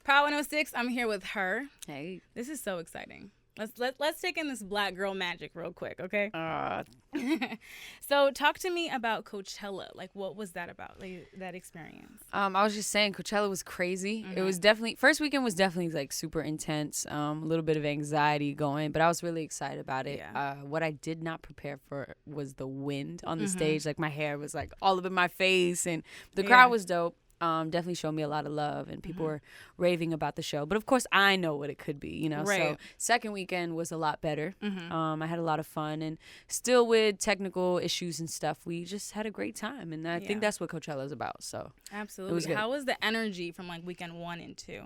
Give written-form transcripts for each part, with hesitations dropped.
Proud 106. I'm here with H.E.R. Hey. This is so exciting. Let's take in this black girl magic real quick, okay? So talk to me about Coachella. Like, what was that about? Like, that experience? I was just saying Coachella was crazy. It was definitely first weekend was definitely like super intense. A little bit of anxiety going, but I was really excited about it. Yeah. What I did not prepare for was the wind on the stage. Like my hair was like all up in my face, and the crowd was dope. Definitely showed me a lot of love, and people were raving about the show. But of course, I know what it could be, you know. Right. So second weekend was a lot better. I had a lot of fun, and still with technical issues and stuff, we just had a great time, and I think that's what Coachella is about. So Absolutely. it was good. How was the energy from like weekend 1 and 2?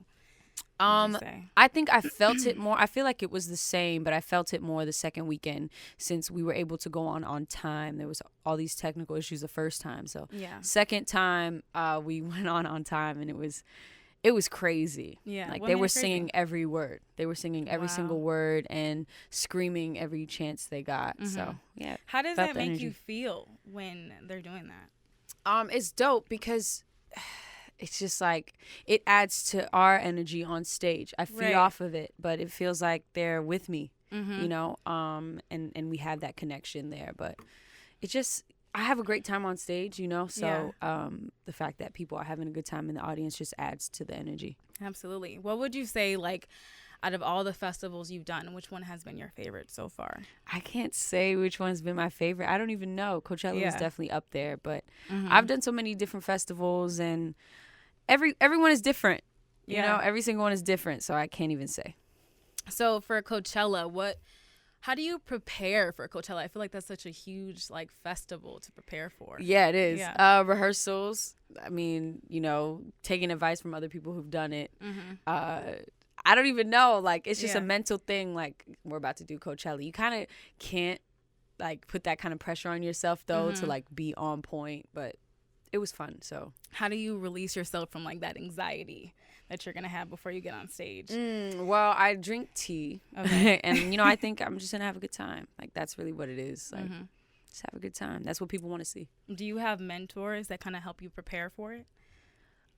I think I felt it more. I feel like it was the same, but I felt it more the second weekend since we were able to go on time. There was all these technical issues the first time. So second time we went on time, and it was crazy. Yeah. Like What they made were it crazy? singing every word. They were singing every single word and screaming every chance they got. So yeah. How does felt that the make energy. you feel when they're doing that? It's dope because it's just like it adds to our energy on stage. I feed off of it, but it feels like they're with me, you know, and we have that connection there. But it just, I have a great time on stage, you know, so the fact that people are having a good time in the audience just adds to the energy. Absolutely. What would you say, like, out of all the festivals you've done, which one has been your favorite so far? I can't say which one's been my favorite. I don't even know. Coachella is definitely up there, but I've done so many different festivals, and everyone is different. You know, every single one is different, so I can't even say. So for Coachella, how do you prepare for Coachella? I feel like that's such a huge like festival to prepare for. Yeah, it is. Yeah. Rehearsals. I mean, you know, taking advice from other people who've done it. I don't even know. Like, it's just a mental thing. Like, we're about to do Coachella. You kind of can't like put that kind of pressure on yourself though to like be on point. But it was fun. So how do you release yourself from like that anxiety that you're gonna have before you get on stage? Well, I drink tea, and you know, I think I'm just gonna have a good time. Like, that's really what it is. Like, just have a good time. That's what people want to see. Do you have mentors that kind of help you prepare for it?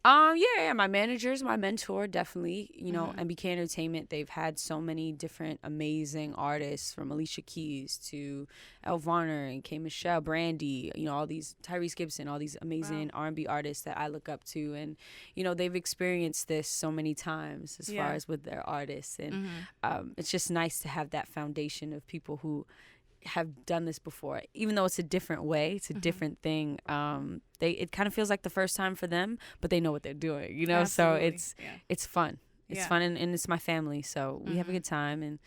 Yeah, my manager's my mentor, definitely. You know, MBK Entertainment, they've had so many different amazing artists, from Alicia Keys to Elle Varner and K. Michelle, Brandy, you know, all these, Tyrese Gibson, all these amazing R&B artists that I look up to. And, you know, they've experienced this so many times as far as with their artists. And it's just nice to have that foundation of people who have done this before, even though it's a different way, it's a different thing. It kind of feels like the first time for them, but they know what they're doing, you know. Absolutely. So it's fun. It's fun, and it's my family, so we have a good time, and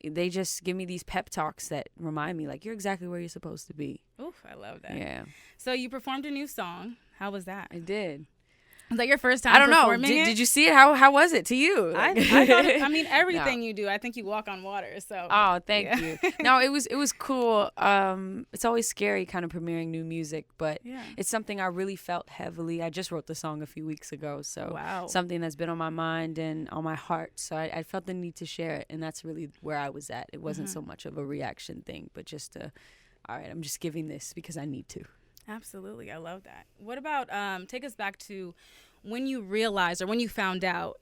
they just give me these pep talks that remind me, like, you're exactly where you're supposed to be. Oof, I love that. Yeah. So you performed a new song. How was that? I did. Was that your first time I don't know. performing it? Did you see it? How was it to you? I thought I mean, everything you do, I think you walk on water. So. Oh, thank you. No, it was cool. It's always scary kind of premiering new music, but it's something I really felt heavily. I just wrote the song a few weeks ago, so something that's been on my mind and on my heart. So I felt the need to share it, and that's really where I was at. It wasn't so much of a reaction thing, but just all right, I'm just giving this because I need to. Absolutely. I love that. What about, take us back to when you realized or when you found out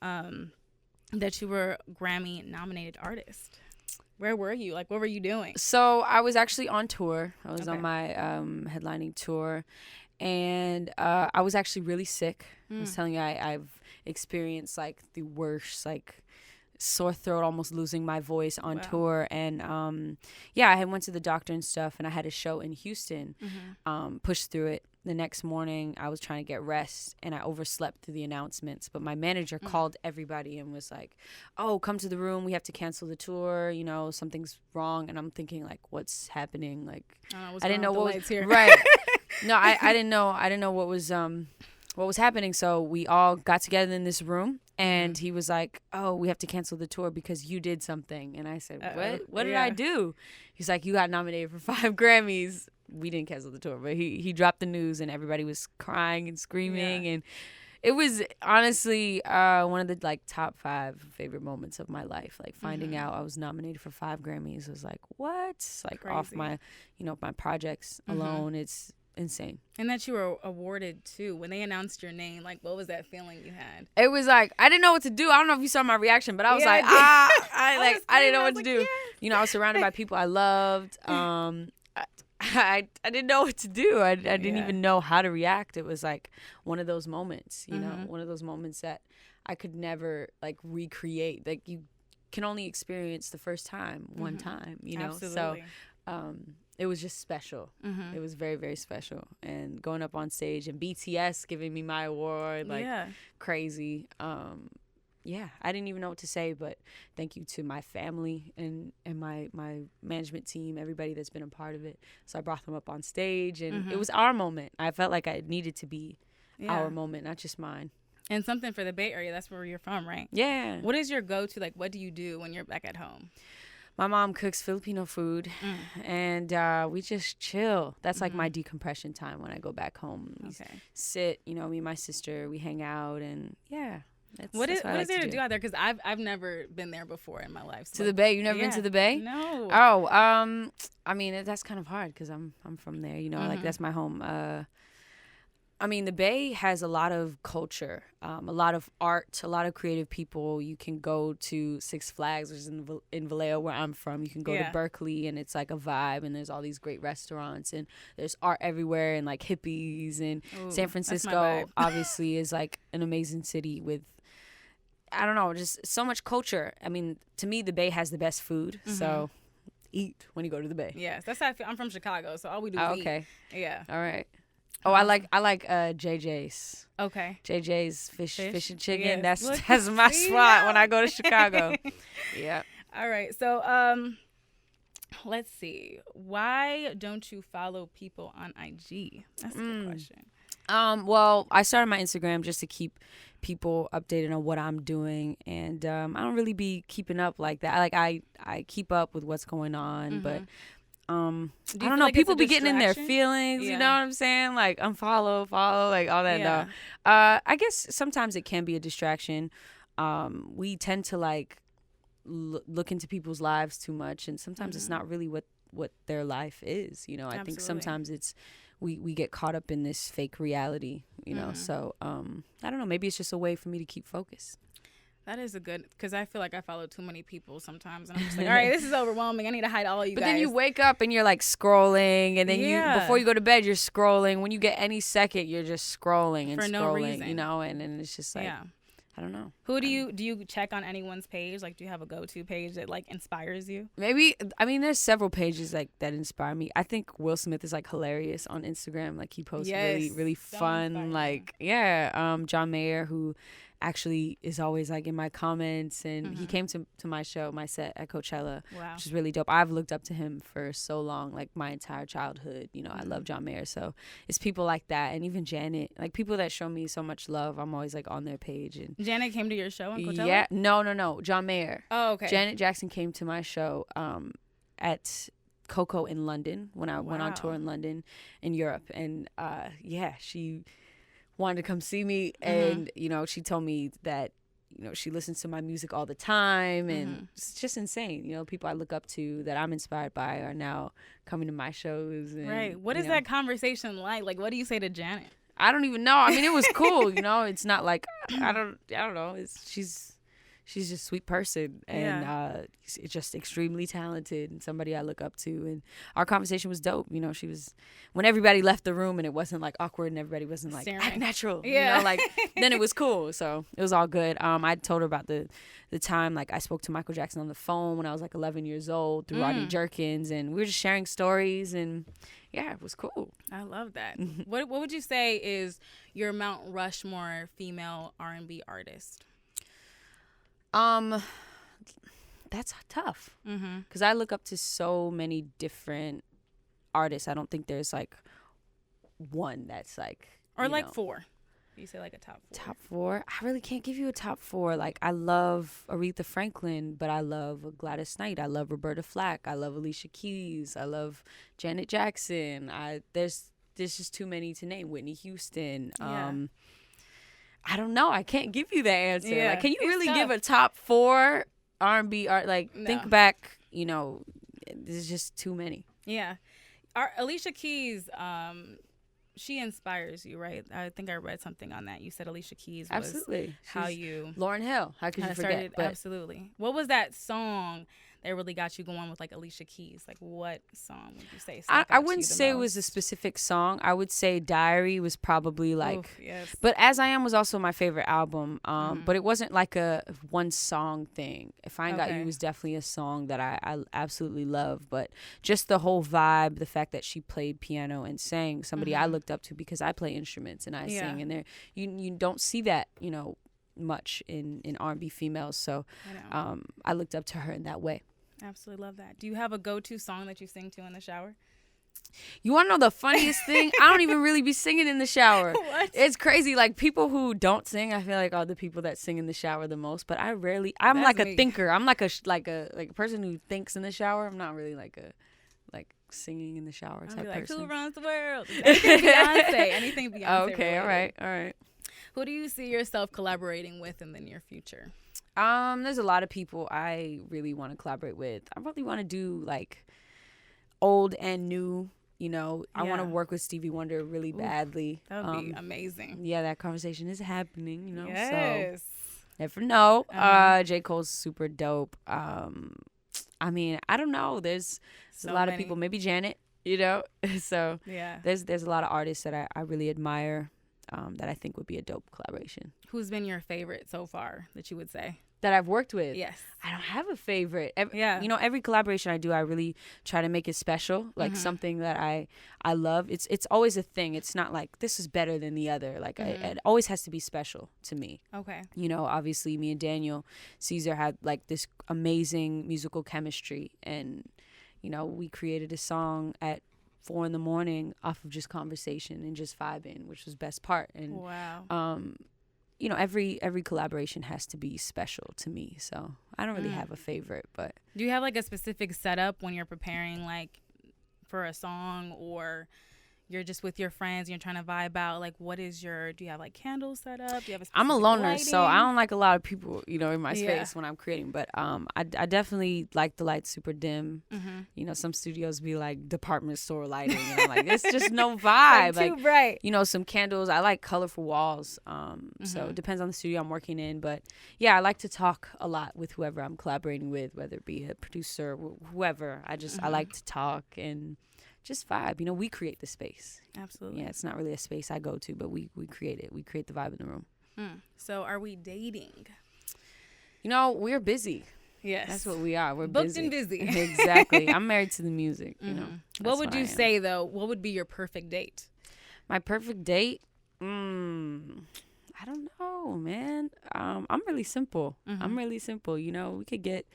that you were Grammy nominated artist. Where were you? Like, what were you doing? So I was actually on tour. I was on my headlining tour, and I was actually really sick. I was telling you, I've experienced like the worst, like, sore throat, almost losing my voice on tour. And I had went to the doctor and stuff, and I had a show in Houston. Pushed through it. The next morning I was trying to get rest, and I overslept through the announcements, but my manager called everybody and was like, oh, come to the room, we have to cancel the tour, you know, something's wrong. And I'm thinking, like, what's happening? Like, I didn't know what was here. Right. No, I didn't know what was happening. So we all got together in this room, and he was like, oh, we have to cancel the tour because you did something. And I said, what did I do? He's like, you got nominated for 5 Grammys. We didn't cancel the tour, but he dropped the news, and everybody was crying and screaming. And it was honestly one of the like top 5 favorite moments of my life. Like, finding out I was nominated for 5 Grammys was like, what? Like, crazy. off my, my projects alone. insane. And that you were awarded too. When they announced your name, like, what was that feeling you had? It was like, I didn't know what to do. I don't know if you saw my reaction, but I was like, I didn't know what to do. You know, I was surrounded by people I loved. I didn't know what to do. I didn't even know how to react. It was like one of those moments, you know, one of those moments that I could never like recreate. Like you can only experience the first time, one time, you know? Absolutely. So, it was just special. It was very, very special. And going up on stage and BTS giving me my award, like crazy. Yeah, I didn't even know what to say, but thank you to my family and my management team, everybody that's been a part of it. So I brought them up on stage, and it was our moment. I felt like it needed to be our moment, not just mine. And something for the Bay Area. That's where you're from, right? Yeah. What is your go-to? Like, what do you do when you're back at home? My mom cooks Filipino food, and we just chill. That's like my decompression time when I go back home. We sit, you know, me and my sister, we hang out, and yeah. What is there to do out there? Because I've never been there before in my life. So to the Bay? You've never been to the Bay? No. Oh, I mean, that's kind of hard because I'm from there, you know, like that's my home. I mean, the Bay has a lot of culture, a lot of art, a lot of creative people. You can go to Six Flags, which is in Vallejo, where I'm from. You can go to Berkeley, and it's like a vibe, and there's all these great restaurants, and there's art everywhere, and like hippies. And San Francisco, obviously, is like an amazing city with, I don't know, just so much culture. I mean, to me, the Bay has the best food, so eat when you go to the Bay. Yes, that's how I feel. I'm from Chicago, so all we do is eat. Yeah. All right. Oh, I like JJ's. Okay. JJ's fish and chicken. Yes. That's my spot when I go to Chicago. Yeah. All right. So let's see. Why don't you follow people on IG? That's a good question. Well, I started my Instagram just to keep people updated on what I'm doing, and I don't really be keeping up like that. I keep up with what's going on, but I don't know. Like people be getting in their feelings, you know what I'm saying? Like unfollow, follow, like all that. No. I guess sometimes it can be a distraction. We tend to like look into people's lives too much, and sometimes it's not really what their life is. You know, I think sometimes it's we get caught up in this fake reality. You know, so I don't know. Maybe it's just a way for me to keep focused. That is a good, because I feel like I follow too many people sometimes, and I'm just like, all right, this is overwhelming. I need to hide all you guys. But then you wake up and you're like scrolling, and then before you go to bed, you're scrolling. When you get any second, you're just scrolling and for scrolling, no reason. You know, and it's just like, I don't know. Who do you check on anyone's page? Like, do you have a go-to page that like inspires you? Maybe, I mean, there's several pages like that inspire me. I think Will Smith is like hilarious on Instagram. Like he posts really, really fun, like, John Mayer, who actually is always like in my comments, and he came to my show, my set at Coachella, which is really dope. I've looked up to him for so long, like my entire childhood. You know, I love John Mayer, so it's people like that, and even Janet, like people that show me so much love. I'm always like on their page. And Janet came to your show in Coachella? Yeah, no, John Mayer. Oh, okay. Janet Jackson came to my show at Coco in London when I went on tour in London, in Europe, and she wanted to come see me, and you know, she told me that, you know, she listens to my music all the time, and it's just insane. You know, people I look up to that I'm inspired by are now coming to my shows. And, right. What is that conversation like? Like, what do you say to Janet? I don't even know. I mean, it was cool. You know, it's not like I don't know. She's just a sweet person, and it's just extremely talented, and somebody I look up to. And our conversation was dope. You know, she was, when everybody left the room and it wasn't like awkward and everybody wasn't like act natural. You know, like then it was cool. So it was all good. I told her about the time like I spoke to Michael Jackson on the phone when I was like 11 years old through Rodney Jerkins, and we were just sharing stories, and yeah, it was cool. I love that. What would you say is your Mount Rushmore female R&B artist? That's tough, because I look up to so many different artists. I don't think there's like one that's like, or like four. You say like a top four. Top four? I really can't give you a top four. Like, I love Aretha Franklin, but I love Gladys Knight. I love Roberta Flack. I love Alicia Keys. I love Janet Jackson. There's just too many to name. Whitney Houston. I don't know. I can't give you the answer. Yeah, like, can you really give a top four R&B art? Like, think back, you know, there's just too many. Yeah. Alicia Keys, she inspires you, right? I think I read something on that. You said Alicia Keys was Absolutely. how She's you Lauryn Hill. How could you forget? But absolutely. What was that song that really got you going with like Alicia Keys? Like what song would you say stuck I out to wouldn't you the say it most? was a specific song. I would say Diary was probably like, Oof, yes. but As I Am was also my favorite album. Mm-hmm. But it wasn't like a one song thing. If I Ain't Got Okay. You was definitely a song that I absolutely love. But just the whole vibe, the fact that she played piano and sang, somebody I looked up to because I play instruments and I sing, and there you don't see that, you know, much in R&B females. So I looked up to her in that way. Absolutely love that. Do you have a go-to song that you sing to in the shower? You want to know the funniest thing? I don't even really be singing in the shower. What? It's crazy. Like, people who don't sing, I feel like are the people that sing in the shower the most. But I'm That's like me. a thinker. I'm like a person who thinks in the shower. I'm not really like singing in the shower I'll type be like, person. who runs the world? Anything Beyonce. Anything Beyonce. Okay, related. all right. Who do you see yourself collaborating with in the near future? There's a lot of people I really want to collaborate with. I really want to do like old and new. You know, I want to work with Stevie Wonder really badly. That would be amazing. Yeah, that conversation is happening. You know, Yes. so never know. J. Cole's super dope. I mean, I don't know. There's a lot of people. Maybe Janet. You know, so yeah. There's a lot of artists that I really admire. That I think would be a dope collaboration. Who's been your favorite so far that you would say? That I've worked with? Yes. I don't have a favorite. Yeah. You know, every collaboration I do, I really try to make it special, like something that I love. It's always a thing. It's not like this is better than the other. Like it always has to be special to me. Okay. You know, obviously me and Daniel Caesar had like this amazing musical chemistry, and you know, we created a song at 4 a.m. off of just conversation and just vibing, which was best part. And wow. You know, every collaboration has to be special to me. So I don't really have a favorite, but do you have like a specific setup when you're preparing like for a song, or you're just with your friends and you're trying to vibe out? Like, do you have like candles set up? Do you have a specific I'm a loner, lighting? so I don't like a lot of people, you know, in my space when I'm creating. But I definitely like the lights super dim. You know, some studios be like department store lighting, and I'm like, it's just no vibe. Like, too bright. You know, some candles. I like colorful walls. So it depends on the studio I'm working in. But yeah, I like to talk a lot with whoever I'm collaborating with, whether it be a producer, whoever. I like to talk and just vibe. You know, we create the space. Absolutely. Yeah, it's not really a space I go to, but we create it. We create the vibe in the room. So are we dating? You know, we're busy. Yes. That's what we are. We're booked busy. and busy. Exactly. I'm married to the music, you know. What would you say, though? What would be your perfect date? My perfect date? I don't know, man. I'm really simple. I'm really simple. You know, we could get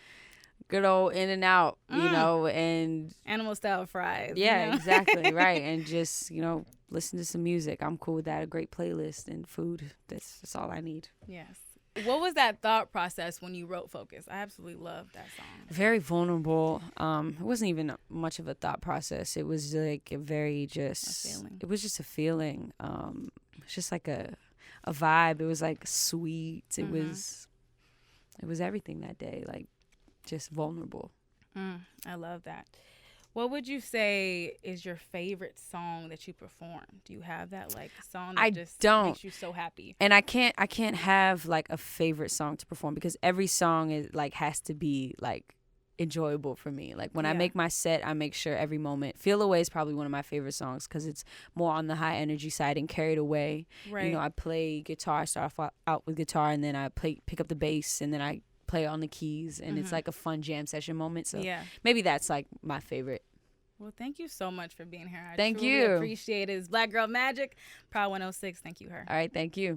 good old in and out, you know, and animal style fries. Yeah, you know? exactly. Right. And just, you know, listen to some music. I'm cool with that. A great playlist and food. That's all I need. Yes. What was that thought process when you wrote Focus? I absolutely loved that song. Very vulnerable. It wasn't even much of a thought process. It was like a very just, it was just a feeling. It's just like a vibe. It was like sweet. It was everything that day. Like, just vulnerable. I love that. What would you say is your favorite song that you perform? Do you have that like song that makes you so happy? And I can't have like a favorite song to perform because every song is like has to be like enjoyable for me. Like when I make my set, I make sure every moment. Feel Away is probably one of my favorite songs because it's more on the high energy side and Carried Away. Right. You know, I play guitar. I start out with guitar and then I pick up the bass and then I play on the keys and it's like a fun jam session moment. So maybe that's like my favorite. Well, thank you so much for being here. I thank truly you. Appreciate it. It's Black Girl Magic, Proud 106. Thank you, H.E.R. All right, thank you.